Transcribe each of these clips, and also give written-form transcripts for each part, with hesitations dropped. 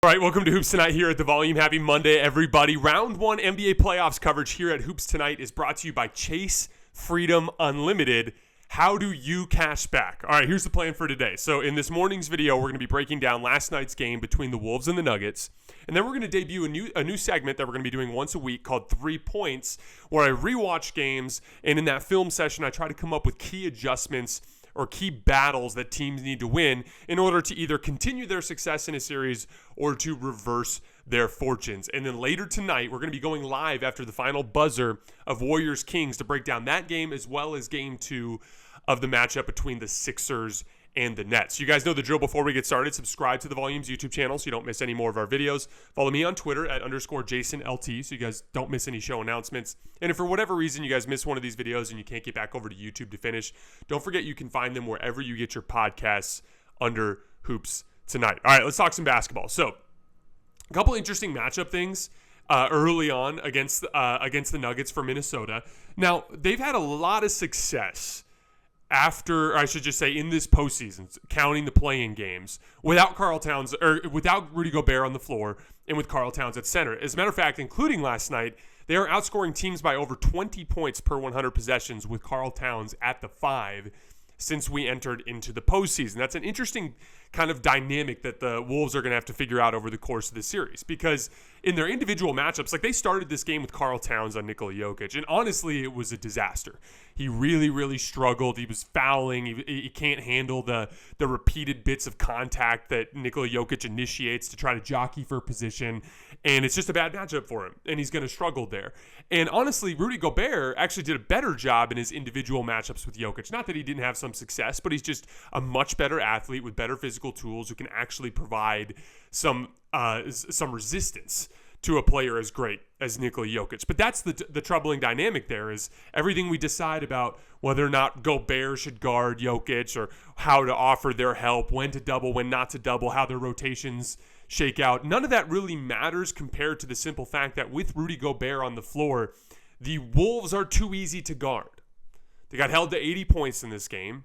All right, welcome to Hoops Tonight here at The Volume. Happy Monday, everybody. Round 1 NBA playoffs coverage here at Hoops Tonight is brought to you by Chase Freedom Unlimited. How do you cash back? All right, here's the plan for today. So in this morning's video, we're going to be breaking down last night's game between the Wolves and the Nuggets. And then we're going to debut a new segment that we're going to be doing once a week called 3 Points, where I rewatch games. And in that film session, I try to come up with key adjustments or key battles that teams need to win in order to either continue their success in a series or to reverse their fortunes. And then later tonight, we're going to be going live after the final buzzer of Warriors-Kings to break down that game as well as game 2 of the matchup between the Sixers and the Nets. You guys know the drill. Before we get started, subscribe to the Volume's YouTube channel so you don't miss any more of our videos. Follow me on Twitter at _JasonLT so you guys don't miss any show announcements. And if for whatever reason you guys miss one of these videos and you can't get back over to YouTube to finish, don't forget you can find them wherever you get your podcasts under Hoops Tonight. All right, let's talk some basketball. So a couple interesting matchup things early on against the Nuggets for Minnesota. Now, they've had a lot of success after, I should just say, in this postseason, counting the play-in games, without without Rudy Gobert on the floor and with Karl Towns at center. As a matter of fact, including last night, they are outscoring teams by over 20 points per 100 possessions with Karl Towns at the 5 since we entered into the postseason. That's an interesting kind of dynamic that the Wolves are going to have to figure out over the course of the series, because in their individual matchups, like they started this game with Karl Towns on Nikola Jokic, and honestly, it was a disaster. He really, really struggled. He was fouling. He can't handle the repeated bits of contact that Nikola Jokic initiates to try to jockey for position, and it's just a bad matchup for him, and he's going to struggle there. And honestly, Rudy Gobert actually did a better job in his individual matchups with Jokic. Not that he didn't have some success, but he's just a much better athlete with better physical tools who can actually provide some resistance to a player as great as Nikola Jokic. But that's the troubling dynamic there, is everything we decide about whether or not Gobert should guard Jokic or how to offer their help, when to double, when not to double, how their rotations shake out. None of that really matters compared to the simple fact that with Rudy Gobert on the floor, the Wolves are too easy to guard. They got held to 80 points in this game.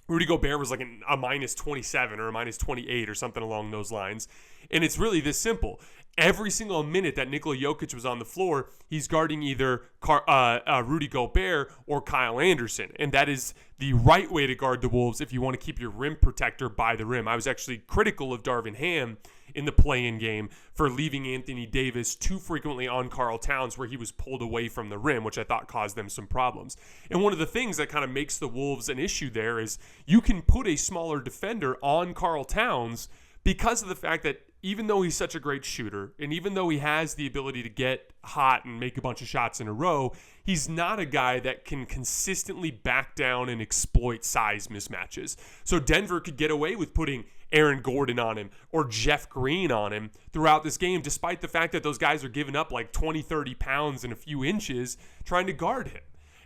Rudy Gobert was like a minus 27 or a minus 28 or something along those lines. And it's really this simple. Every single minute that Nikola Jokic was on the floor, he's guarding either Rudy Gobert or Kyle Anderson. And that is the right way to guard the Wolves if you want to keep your rim protector by the rim. I was actually critical of Darvin Ham in the play-in game for leaving Anthony Davis too frequently on Karl Towns where he was pulled away from the rim, which I thought caused them some problems. And one of the things that kind of makes the Wolves an issue there is you can put a smaller defender on Karl Towns because of the fact that even though he's such a great shooter, and even though he has the ability to get hot and make a bunch of shots in a row, he's not a guy that can consistently back down and exploit size mismatches. So Denver could get away with putting Aaron Gordon on him or Jeff Green on him throughout this game, despite the fact that those guys are giving up like 20, 30 pounds and a few inches trying to guard him.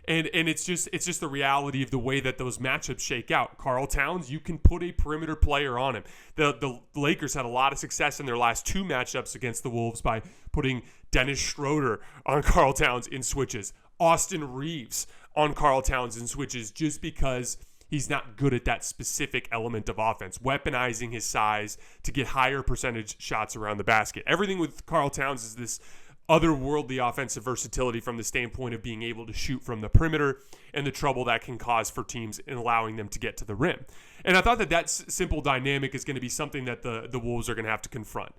And it's just the reality of the way that those matchups shake out. Karl Towns, you can put a perimeter player on him. The Lakers had a lot of success in their last 2 matchups against the Wolves by putting Dennis Schroeder on Karl Towns in switches, Austin Reaves on Karl Towns in switches, just because he's not good at that specific element of offense, weaponizing his size to get higher percentage shots around the basket. Everything with Karl Towns is this otherworldly offensive versatility from the standpoint of being able to shoot from the perimeter and the trouble that can cause for teams in allowing them to get to the rim. And I thought that simple dynamic is going to be something that the Wolves are going to have to confront.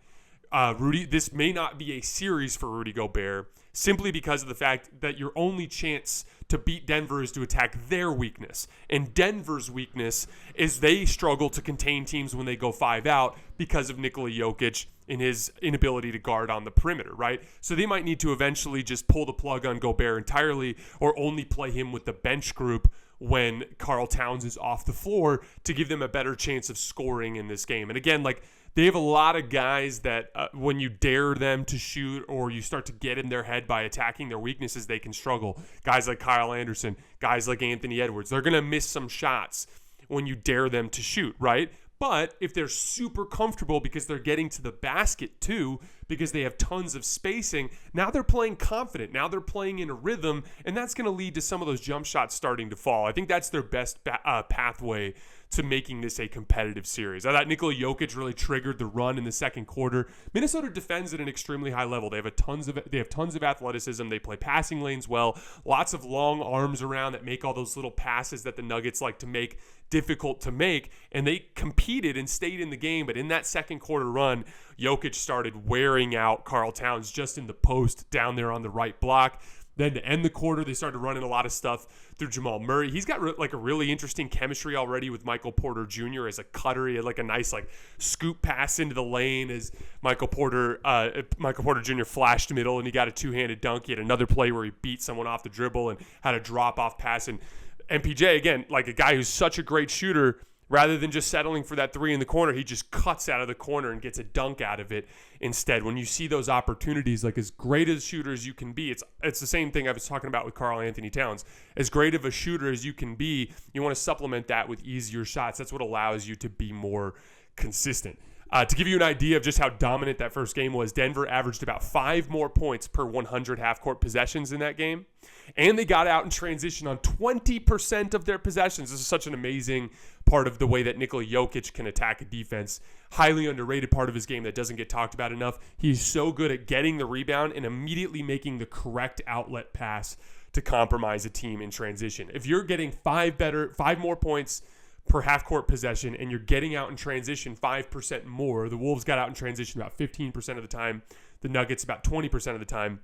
This may not be a series for Rudy Gobert simply because of the fact that your only chance to beat Denver is to attack their weakness. And Denver's weakness is they struggle to contain teams when they go 5 out because of Nikola Jokic and his inability to guard on the perimeter, right? So they might need to eventually just pull the plug on Gobert entirely or only play him with the bench group when Karl Towns is off the floor to give them a better chance of scoring in this game. And again, like, they have a lot of guys that when you dare them to shoot or you start to get in their head by attacking their weaknesses, they can struggle. Guys like Kyle Anderson, guys like Anthony Edwards, they're going to miss some shots when you dare them to shoot, right? But if they're super comfortable because they're getting to the basket too, because they have tons of spacing. Now they're playing confident. Now they're playing in a rhythm, and that's going to lead to some of those jump shots starting to fall. I think that's their best pathway to making this a competitive series. I thought Nikola Jokic really triggered the run in the second quarter. Minnesota defends at an extremely high level. They have tons of athleticism. They play passing lanes well. Lots of long arms around that make all those little passes that the Nuggets like to make difficult to make, and they competed and stayed in the game. But in that second quarter run, Jokic started wearing out Karl Towns just in the post down there on the right block. Then to end the quarter, they started running a lot of stuff through Jamal Murray. He's got a really interesting chemistry already with Michael Porter Jr. as a cutter. He had a nice scoop pass into the lane as Michael Porter Jr. flashed middle, and he got a two-handed dunk. He had another play where he beat someone off the dribble and had a drop-off pass. And MPJ, again, a guy who's such a great shooter, rather than just settling for that three in the corner, he just cuts out of the corner and gets a dunk out of it instead. When you see those opportunities, as great as shooter as you can be, it's the same thing I was talking about with Karl Anthony Towns. As great of a shooter as you can be, you want to supplement that with easier shots. That's what allows you to be more consistent. To give you an idea of just how dominant that first game was, Denver averaged about 5 more points per 100 half-court possessions in that game. And they got out in transition on 20% of their possessions. This is such an amazing part of the way that Nikola Jokic can attack a defense. Highly underrated part of his game that doesn't get talked about enough. He's so good at getting the rebound and immediately making the correct outlet pass to compromise a team in transition. If you're getting 5 more points per half-court possession and you're getting out in transition 5% more, the Wolves got out in transition about 15% of the time, the Nuggets about 20% of the time,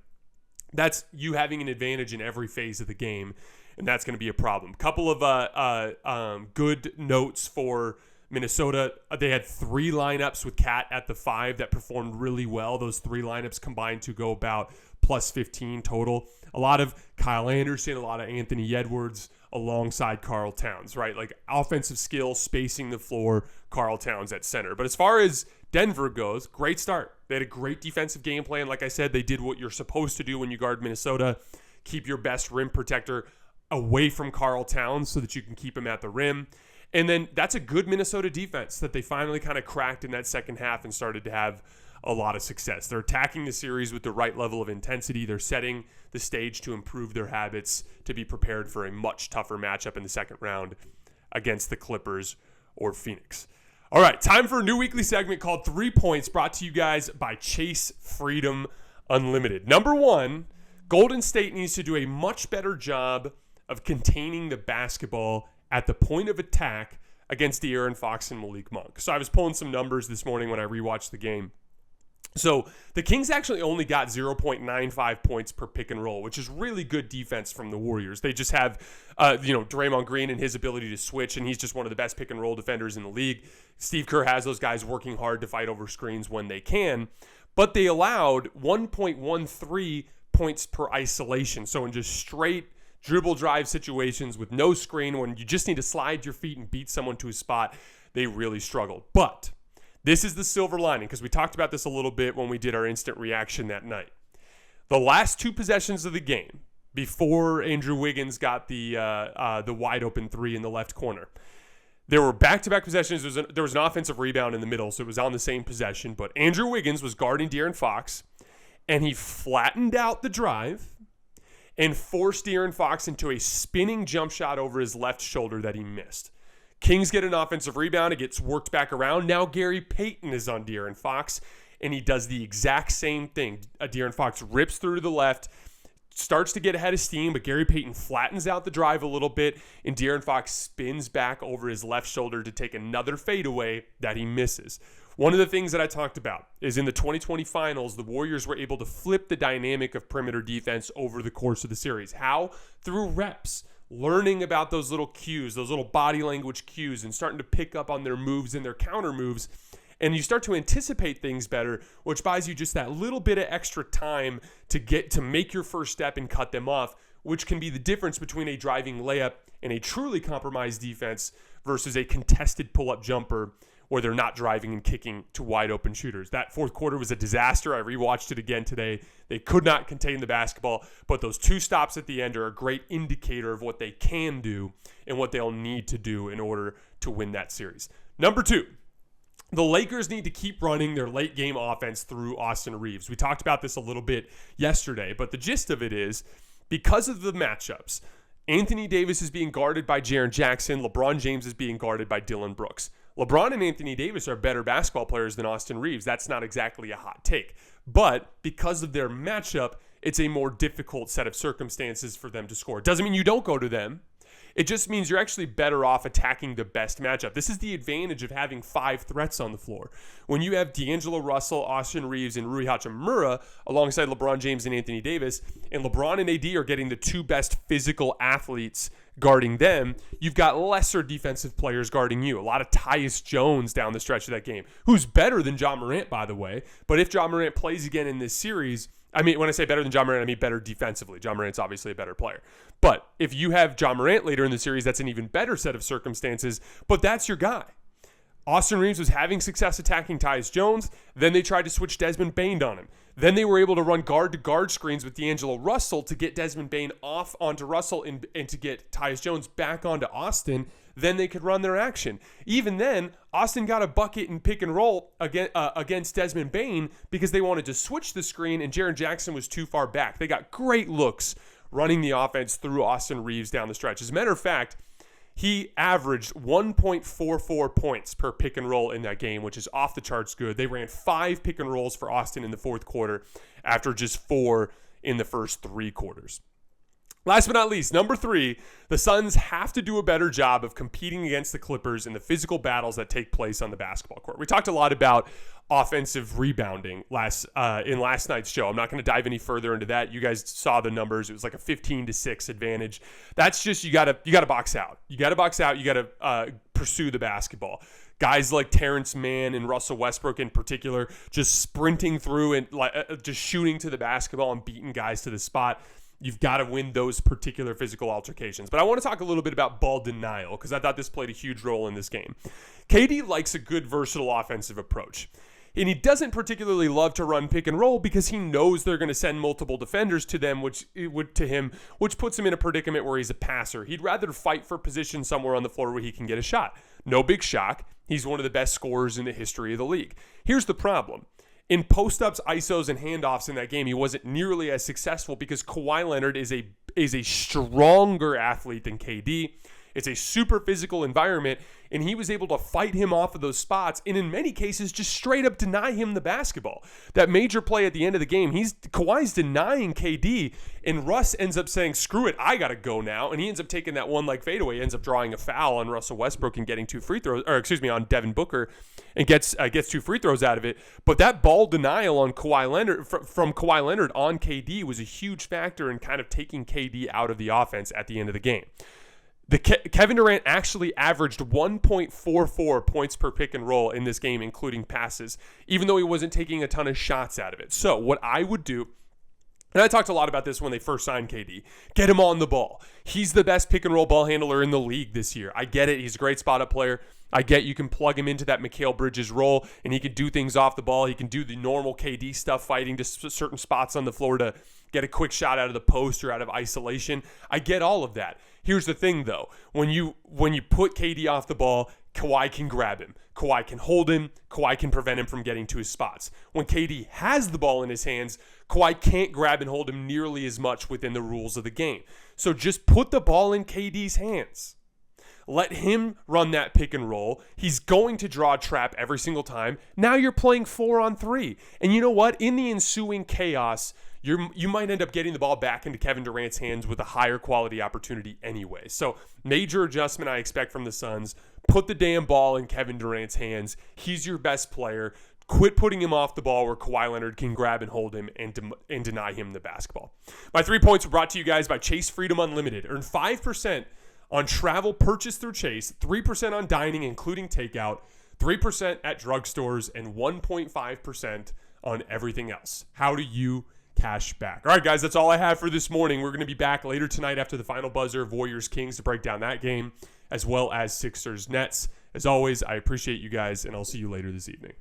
that's you having an advantage in every phase of the game, and that's going to be a problem. Couple of good notes for Minnesota. They had 3 lineups with Cat at the 5 that performed really well. Those 3 lineups combined to go about plus 15 total. A lot of Kyle Anderson, a lot of Anthony Edwards alongside Karl Towns, right? Offensive skill, spacing the floor, Karl Towns at center. But as far as Denver goes, great start. They had a great defensive game plan. Like I said, they did what you're supposed to do when you guard Minnesota. Keep your best rim protector away from Karl Towns so that you can keep him at the rim. And then that's a good Minnesota defense that they finally kind of cracked in that second half and started to have a lot of success. They're attacking the series with the right level of intensity. They're setting the stage to improve their habits to be prepared for a much tougher matchup in the second round against the Clippers or Phoenix. All right, time for a new weekly segment called 3 Points, brought to you guys by Chase Freedom Unlimited. Number 1, Golden State needs to do a much better job of containing the basketball at the point of attack against De'Aaron Fox and Malik Monk. So I was pulling some numbers this morning when I rewatched the game. So the Kings actually only got 0.95 points per pick and roll, which is really good defense from the Warriors. They just have, Draymond Green and his ability to switch, and he's just one of the best pick and roll defenders in the league. Steve Kerr has those guys working hard to fight over screens when they can, but they allowed 1.13 points per isolation. So in just straight dribble drive situations with no screen, when you just need to slide your feet and beat someone to a spot, they really struggled. But this is the silver lining, because we talked about this a little bit when we did our instant reaction that night. The last 2 possessions of the game, before Andrew Wiggins got the wide open 3 in the left corner, there were back-to-back possessions. There was an offensive rebound in the middle, so it was on the same possession. But Andrew Wiggins was guarding De'Aaron Fox, and he flattened out the drive and forced De'Aaron Fox into a spinning jump shot over his left shoulder that he missed. Kings get an offensive rebound. It gets worked back around. Now Gary Payton is on De'Aaron Fox, and he does the exact same thing. De'Aaron Fox rips through to the left, starts to get ahead of steam, but Gary Payton flattens out the drive a little bit, and De'Aaron Fox spins back over his left shoulder to take another fadeaway that he misses. One of the things that I talked about is in the 2020 finals, the Warriors were able to flip the dynamic of perimeter defense over the course of the series. How? Through reps. Learning about those little cues, those little body language cues, and starting to pick up on their moves and their counter moves. And you start to anticipate things better, which buys you just that little bit of extra time to make your first step and cut them off, which can be the difference between a driving layup and a truly compromised defense versus a contested pull-up jumper where they're not driving and kicking to wide open shooters. That fourth quarter was a disaster. I rewatched it again today. They could not contain the basketball, but those 2 stops at the end are a great indicator of what they can do and what they'll need to do in order to win that series. Number 2, The Lakers need to keep running their late game offense through Austin Reaves. We talked about this a little bit yesterday, but the gist of it is because of the matchups, Anthony Davis is being guarded by Jaren Jackson. LeBron James is being guarded by Dillon Brooks. LeBron and Anthony Davis are better basketball players than Austin Reaves. That's not exactly a hot take. But because of their matchup, it's a more difficult set of circumstances for them to score. It doesn't mean you don't go to them. It just means you're actually better off attacking the best matchup. This is the advantage of having 5 threats on the floor. When you have D'Angelo Russell, Austin Reaves, and Rui Hachimura alongside LeBron James and Anthony Davis, and LeBron and AD are getting the 2 best physical athletes guarding them, you've got lesser defensive players guarding you. A lot of Tyus Jones down the stretch of that game, who's better than Ja Morant, by the way. But if Ja Morant plays again in this series, I mean, when I say better than Ja Morant, I mean better defensively. Ja Morant's obviously a better player. But if you have Ja Morant later in the series, that's an even better set of circumstances, but that's your guy. Austin Reaves was having success attacking Tyus Jones. Then they tried to switch Desmond Bane on him. Then they were able to run guard-to-guard screens with D'Angelo Russell to get Desmond Bane off onto Russell and to get Tyus Jones back onto Austin. Then they could run their action. Even then, Austin got a bucket and pick and roll against Desmond Bane because they wanted to switch the screen and Jaren Jackson was too far back. They got great looks running the offense through Austin Reaves down the stretch. As a matter of fact, he averaged 1.44 points per pick and roll in that game, which is off the charts good. They ran 5 pick and rolls for Austin in the fourth quarter after just 4 in the first 3 quarters. Last but not least, number 3, the Suns have to do a better job of competing against the Clippers in the physical battles that take place on the basketball court. We talked a lot about offensive rebounding in last night's show. I'm not going to dive any further into that. You guys saw the numbers. It was like a 15-6 advantage. That's just you got to box out. You got to box out. You got to pursue the basketball. Guys like Terrence Mann and Russell Westbrook in particular, just sprinting through and just shooting to the basketball and beating guys to the spot. You've got to win those particular physical altercations. But I want to talk a little bit about ball denial because I thought this played a huge role in this game. KD likes a good, versatile offensive approach. And he doesn't particularly love to run pick and roll because he knows they're going to send multiple defenders to them, which puts him in a predicament where he's a passer. He'd rather fight for position somewhere on the floor where he can get a shot. No big shock. He's one of the best scorers in the history of the league. Here's the problem. In post-ups, ISOs, and handoffs in that game, he wasn't nearly as successful because Kawhi Leonard is a stronger athlete than KD. It's a super physical environment, and he was able to fight him off of those spots and in many cases just straight up deny him the basketball. That major play at the end of the game, Kawhi's denying KD, and Russ ends up saying, screw it, I got to go now, and he ends up taking that one-leg fadeaway, ends up drawing a foul on Russell Westbrook and getting 2 free throws, on Devin Booker, and gets 2 free throws out of it. But that ball denial on Kawhi Leonard from Kawhi Leonard on KD was a huge factor in kind of taking KD out of the offense at the end of the game. Kevin Durant actually averaged 1.44 points per pick and roll in this game, including passes, even though he wasn't taking a ton of shots out of it. So what I would do, and I talked a lot about this when they first signed KD, get him on the ball. He's the best pick and roll ball handler in the league this year. I get it. He's a great spot-up player. I get you can plug him into that Mikal Bridges role, and he can do things off the ball. He can do the normal KD stuff, fighting to certain spots on the floor to get a quick shot out of the post or out of isolation. I get all of that. Here's the thing, though. When you put KD off the ball, Kawhi can grab him. Kawhi can hold him. Kawhi can prevent him from getting to his spots. When KD has the ball in his hands, Kawhi can't grab and hold him nearly as much within the rules of the game. So just put the ball in KD's hands. Let him run that pick and roll. He's going to draw a trap every single time. Now you're playing 4-on-3. And you know what? In the ensuing chaos, you might end up getting the ball back into Kevin Durant's hands with a higher quality opportunity anyway. So major adjustment I expect from the Suns. Put the damn ball in Kevin Durant's hands. He's your best player. Quit putting him off the ball where Kawhi Leonard can grab and hold him and deny him the basketball. My 3 points were brought to you guys by Chase Freedom Unlimited. Earn 5% on travel purchased through Chase, 3% on dining, including takeout, 3% at drugstores, and 1.5% on everything else. How do you cash back? All right, guys, that's all I have for this morning. We're going to be back later tonight after the final buzzer of Warriors-Kings to break down that game, as well as Sixers-Nets. As always, I appreciate you guys, and I'll see you later this evening.